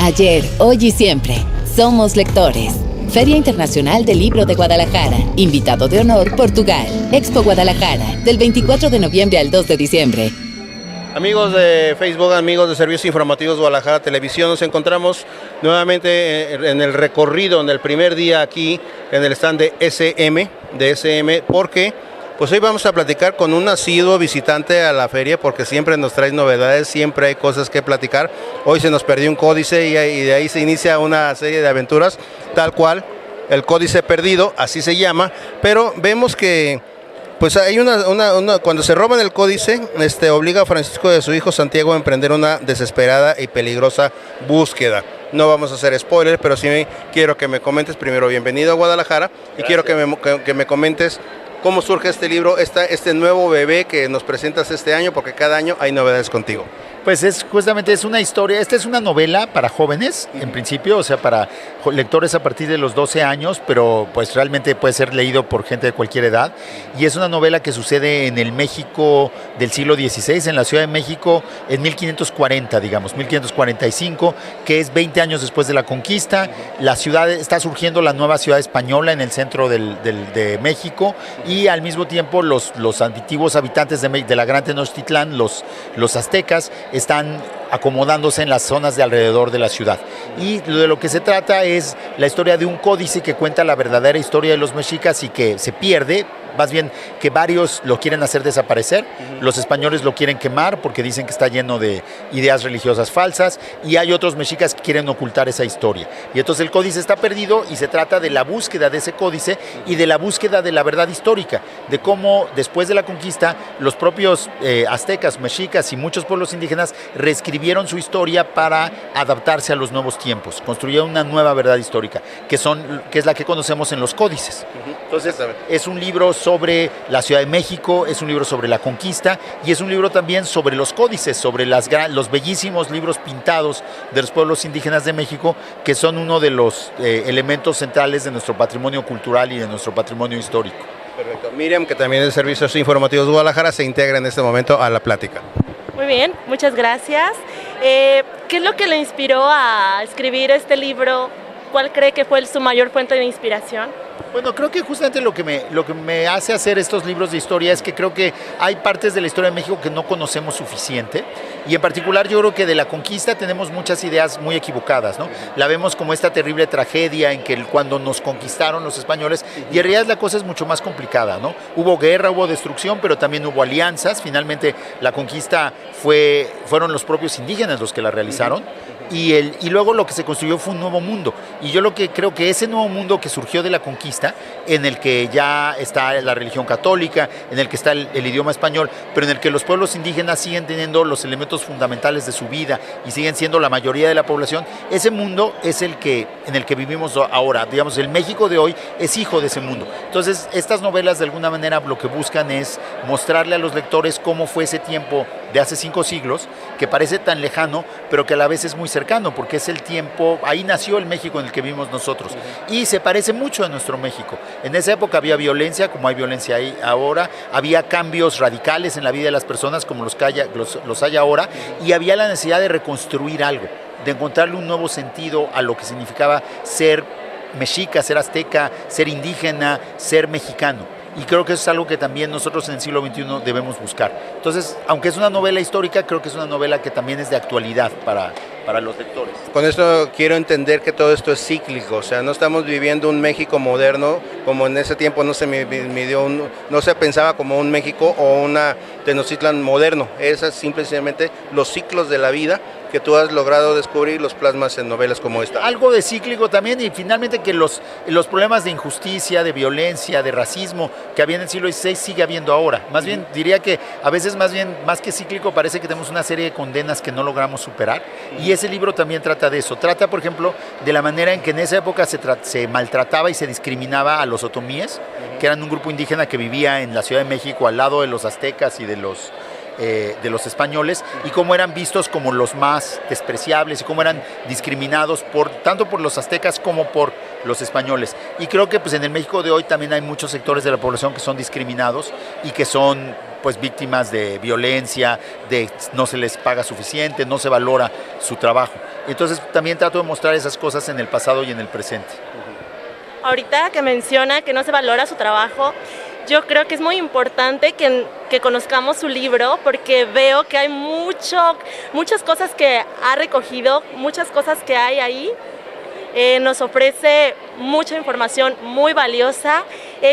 Ayer, hoy y siempre. Somos lectores. Feria Internacional del Libro de Guadalajara. Invitado de honor, Portugal. Expo Guadalajara, del 24 de noviembre al 2 de diciembre. Amigos de Facebook, amigos de Servicios Informativos Guadalajara Televisión, nos encontramos nuevamente en el recorrido, en el primer día aquí, en el stand de SM, porque pues hoy vamos a platicar con un asiduo visitante a la feria, porque siempre nos trae novedades, siempre hay cosas que platicar. Hoy se nos perdió un códice y de ahí se inicia una serie de aventuras, tal cual, el Códice Perdido, así se llama, pero vemos que pues hay cuando se roban el códice, obliga a Francisco y a su hijo Santiago a emprender una desesperada y peligrosa búsqueda. No vamos a hacer spoilers, pero sí quiero que me comentes primero, bienvenido a Guadalajara. Gracias. Y quiero que me comentes cómo surge este libro, este nuevo bebé que nos presentas este año, porque cada año hay novedades contigo. Pues justamente es una historia, esta es una novela para jóvenes, en principio, o sea, para lectores a partir de los 12 años, pero pues realmente puede ser leído por gente de cualquier edad. Y es una novela que sucede en el México del siglo XVI, en la Ciudad de México, en 1540, digamos, 1545, que es 20 años después de la conquista. La ciudad, está surgiendo la nueva ciudad española en el centro de México, y al mismo tiempo los antiguos habitantes de la Gran Tenochtitlán, los aztecas, están acomodándose en las zonas de alrededor de la ciudad. Y de lo que se trata es la historia de un códice que cuenta la verdadera historia de los mexicas y que se pierde, más bien que varios lo quieren hacer desaparecer. Los españoles lo quieren quemar porque dicen que está lleno de ideas religiosas falsas, y hay otros mexicas que quieren ocultar esa historia. Y entonces el códice está perdido y se trata de la búsqueda de ese códice y de la búsqueda de la verdad histórica, de cómo después de la conquista los propios aztecas, mexicas y muchos pueblos indígenas reescribieron su historia para adaptarse a los nuevos tiempos, construyeron una nueva verdad histórica, que es la que conocemos en los códices. Entonces es un libro sobre la Ciudad de México, es un libro sobre la conquista, y es un libro también sobre los códices, sobre los bellísimos libros pintados de los pueblos indígenas de México, que son uno de los elementos centrales de nuestro patrimonio cultural y de nuestro patrimonio histórico. Perfecto. Miriam, que también es de Servicios Informativos Guadalajara, se integra en este momento a la plática. Muy bien, muchas gracias. ¿Qué es lo que le inspiró a escribir este libro? ¿Cuál cree que fue su mayor fuente de inspiración? Bueno, creo que justamente lo que me hace hacer estos libros de historia es que creo que hay partes de la historia de México que no conocemos suficiente, y en particular yo creo que de la conquista tenemos muchas ideas muy equivocadas, ¿no? La vemos como esta terrible tragedia en que cuando nos conquistaron los españoles, y en realidad la cosa es mucho más complicada, ¿no? Hubo guerra, hubo destrucción, pero también hubo alianzas. Finalmente la conquista fueron los propios indígenas los que la realizaron. Y luego lo que se construyó fue un nuevo mundo, y yo lo que creo que ese nuevo mundo que surgió de la conquista, en el que ya está la religión católica, en el que está el idioma español, pero en el que los pueblos indígenas siguen teniendo los elementos fundamentales de su vida y siguen siendo la mayoría de la población, ese mundo es en el que vivimos ahora. Digamos, el México de hoy es hijo de ese mundo. Entonces estas novelas de alguna manera lo que buscan es mostrarle a los lectores cómo fue ese tiempo de hace 5 siglos, que parece tan lejano, pero que a la vez es muy cercano, porque es el tiempo, ahí nació el México en el que vivimos nosotros, y se parece mucho a nuestro México. En esa época había violencia, como hay violencia ahí ahora, había cambios radicales en la vida de las personas, como los hay ahora, y había la necesidad de reconstruir algo, de encontrarle un nuevo sentido a lo que significaba ser mexica, ser azteca, ser indígena, ser mexicano. Y creo que eso es algo que también nosotros en el siglo XXI debemos buscar. Entonces, aunque es una novela histórica, creo que es una novela que también es de actualidad para los lectores. Con esto quiero entender que todo esto es cíclico, o sea, no estamos viviendo un México moderno, como en ese tiempo no se pensaba como un México o una Tenochtitlan moderno. Esas simplemente los ciclos de la vida que tú has logrado descubrir, los plasmas en novelas como esta. Algo de cíclico también, y finalmente que los problemas de injusticia, de violencia, de racismo que había en el siglo XVI sigue habiendo ahora. Más bien diría que a veces más que cíclico parece que tenemos una serie de condenas que no logramos superar, y ese libro también trata de eso. Trata, por ejemplo, de la manera en que en esa época se maltrataba y se discriminaba a los otomíes, que eran un grupo indígena que vivía en la Ciudad de México al lado de los aztecas y de de los españoles y cómo eran vistos como los más despreciables y cómo eran discriminados tanto por los aztecas como por los españoles. Y creo que pues, en el México de hoy también hay muchos sectores de la población que son discriminados y que son pues, víctimas de violencia, de no se les paga suficiente, no se valora su trabajo. Entonces también trato de mostrar esas cosas en el pasado y en el presente. Ahorita que menciona que no se valora su trabajo, yo creo que es muy importante que conozcamos su libro porque veo que hay muchas cosas que ha recogido, muchas cosas que hay ahí. Nos ofrece mucha información muy valiosa.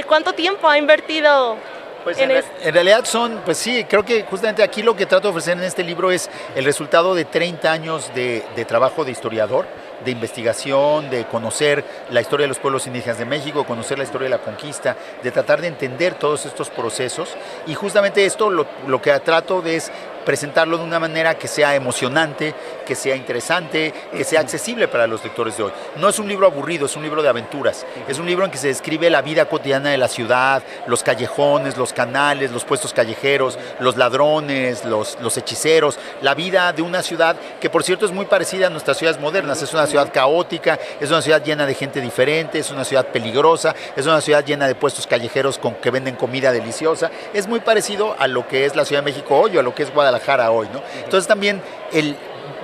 ¿Cuánto tiempo ha invertido pues en realidad pues sí, creo que justamente aquí lo que trato de ofrecer en este libro es el resultado de 30 años de trabajo de historiador, de investigación, de conocer la historia de los pueblos indígenas de México, conocer la historia de la conquista, de tratar de entender todos estos procesos y justamente esto lo que trato de es presentarlo de una manera que sea emocionante, que sea interesante, que sea accesible para los lectores de hoy. No es un libro aburrido, es un libro de aventuras, es un libro en que se describe la vida cotidiana de la ciudad, los callejones, los canales, los puestos callejeros, los ladrones, los hechiceros, la vida de una ciudad que por cierto es muy parecida a nuestras ciudades modernas, es una ciudad caótica, es una ciudad llena de gente diferente, es una ciudad peligrosa, es una ciudad llena de puestos callejeros que venden comida deliciosa, es muy parecido a lo que es la Ciudad de México hoy o a lo que es Guadalajara hoy, ¿no? Entonces también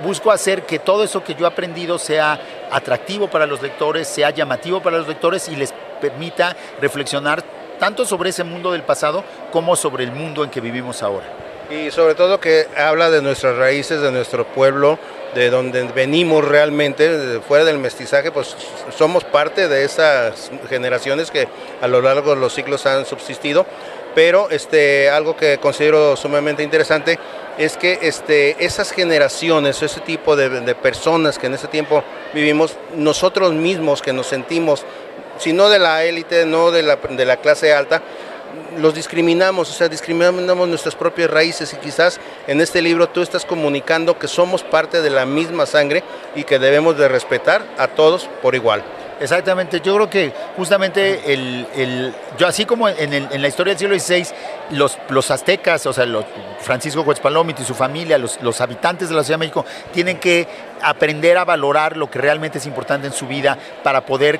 busco hacer que todo eso que yo he aprendido sea atractivo para los lectores, sea llamativo para los lectores y les permita reflexionar tanto sobre ese mundo del pasado como sobre el mundo en que vivimos ahora. Y sobre todo que habla de nuestras raíces, de nuestro pueblo, de donde venimos realmente, fuera del mestizaje, pues somos parte de esas generaciones que a lo largo de los siglos han subsistido. Pero algo que considero sumamente interesante es que esas generaciones, ese tipo de personas que en ese tiempo vivimos, nosotros mismos que nos sentimos, si no de la élite, no de la clase alta, los discriminamos, o sea, discriminamos nuestras propias raíces y quizás en este libro tú estás comunicando que somos parte de la misma sangre y que debemos de respetar a todos por igual. Exactamente, yo creo que justamente yo así como en la historia del siglo XVI, los aztecas, o sea, Francisco Huetzpalómito y su familia, los habitantes de la Ciudad de México, tienen que aprender a valorar lo que realmente es importante en su vida para poder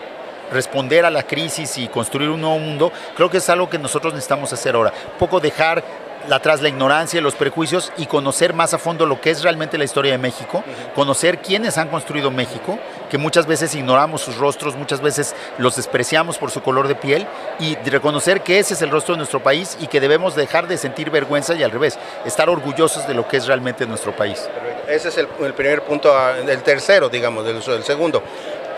responder a la crisis y construir un nuevo mundo. Creo que es algo que nosotros necesitamos hacer ahora, un poco dejar atrás la ignorancia, los prejuicios y conocer más a fondo lo que es realmente la historia de México, conocer quiénes han construido México, que muchas veces ignoramos sus rostros, muchas veces los despreciamos por su color de piel y reconocer que ese es el rostro de nuestro país y que debemos dejar de sentir vergüenza y al revés, estar orgullosos de lo que es realmente nuestro país. Ese es el primer punto, el tercero, digamos, del segundo.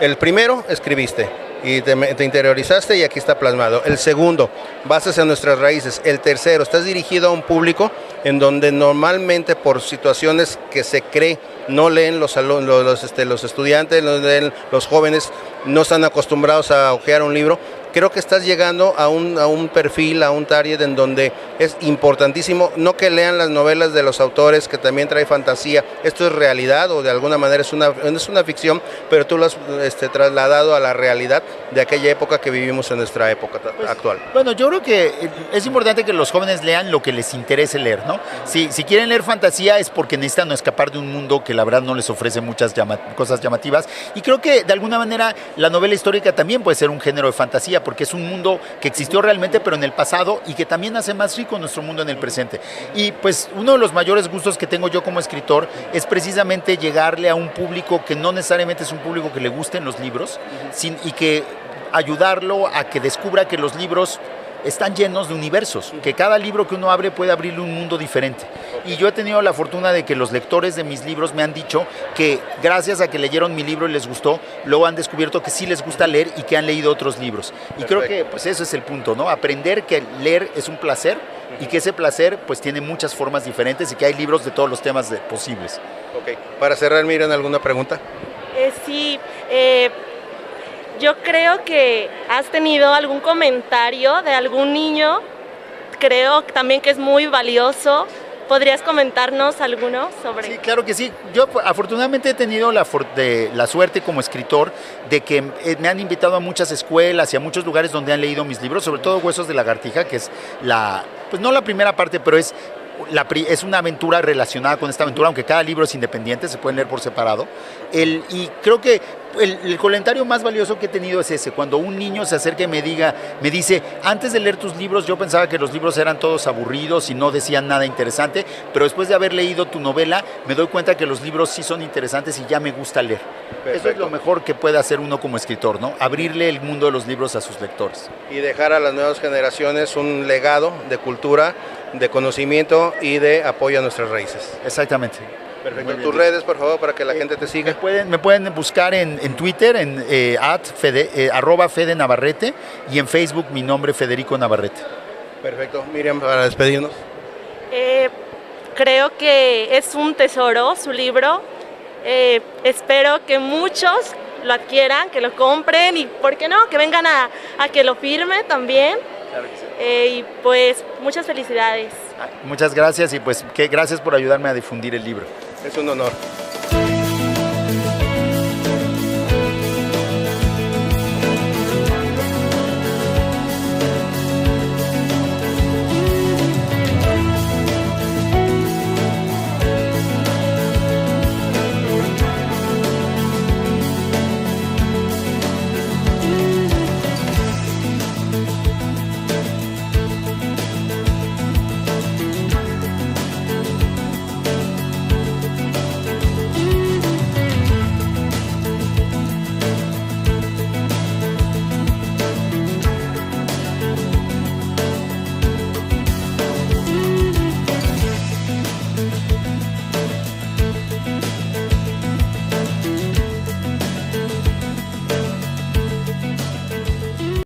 El primero, escribiste y te interiorizaste y aquí está plasmado. El segundo, bases en nuestras raíces. El tercero, estás dirigido a un público en donde normalmente por situaciones que se cree no leen los estudiantes, no leen los jóvenes, no están acostumbrados a hojear un libro. Creo que estás llegando a un perfil, a un target en donde es importantísimo, no que lean las novelas de los autores, que también trae fantasía, esto es realidad o de alguna manera es una ficción, pero tú lo has trasladado a la realidad de aquella época que vivimos en nuestra época actual. Bueno, yo creo que es importante que los jóvenes lean lo que les interese leer, ¿no? Si quieren leer fantasía es porque necesitan escapar de un mundo que la verdad no les ofrece muchas cosas llamativas y creo que de alguna manera la novela histórica también puede ser un género de fantasía porque es un mundo que existió realmente pero en el pasado y que también hace más rico nuestro mundo en el presente. Y pues uno de los mayores gustos que tengo yo como escritor es precisamente llegarle a un público que no necesariamente es un público que le gusten los libros y que ayudarlo a que descubra que los libros están llenos de universos, que cada libro que uno abre puede abrirle un mundo diferente. Y yo he tenido la fortuna de que los lectores de mis libros me han dicho que gracias a que leyeron mi libro y les gustó, luego han descubierto que sí les gusta leer y que han leído otros libros. Y creo que pues ese es el punto, ¿no? Aprender que leer es un placer y que ese placer pues tiene muchas formas diferentes y que hay libros de todos los temas posibles. Ok, para cerrar, Miriam, ¿alguna pregunta? Sí, yo creo que has tenido algún comentario de algún niño, creo también que es muy valioso. ¿Podrías comentarnos alguno sobre? Sí, claro que sí. Yo afortunadamente he tenido la suerte como escritor de que me han invitado a muchas escuelas y a muchos lugares donde han leído mis libros, sobre todo Huesos de Lagartija, que es pues no la primera parte, pero es es una aventura relacionada con esta aventura, aunque cada libro es independiente, se pueden leer por separado. Y creo que el comentario más valioso que he tenido es ese, cuando un niño se acerca y me dice, antes de leer tus libros yo pensaba que los libros eran todos aburridos y no decían nada interesante, pero después de haber leído tu novela me doy cuenta que los libros sí son interesantes y ya me gusta leer. Perfecto. Eso es lo mejor que puede hacer uno como escritor, ¿no? Abrirle el mundo de los libros a sus lectores. Y dejar a las nuevas generaciones un legado de cultura, de conocimiento y de apoyo a nuestras raíces. Exactamente. Perfecto. Tus redes, por favor, para que la gente te siga. Me pueden buscar en Twitter, en @Fede Navarrete, y en Facebook mi nombre, Federico Navarrete. Perfecto. Miriam, para despedirnos. Creo que es un tesoro su libro. Espero que muchos lo adquieran, que lo compren y, ¿por qué no?, que vengan a que lo firme también. Claro que sí. Y pues muchas felicidades. Muchas gracias y pues gracias por ayudarme a difundir el libro. Es un honor.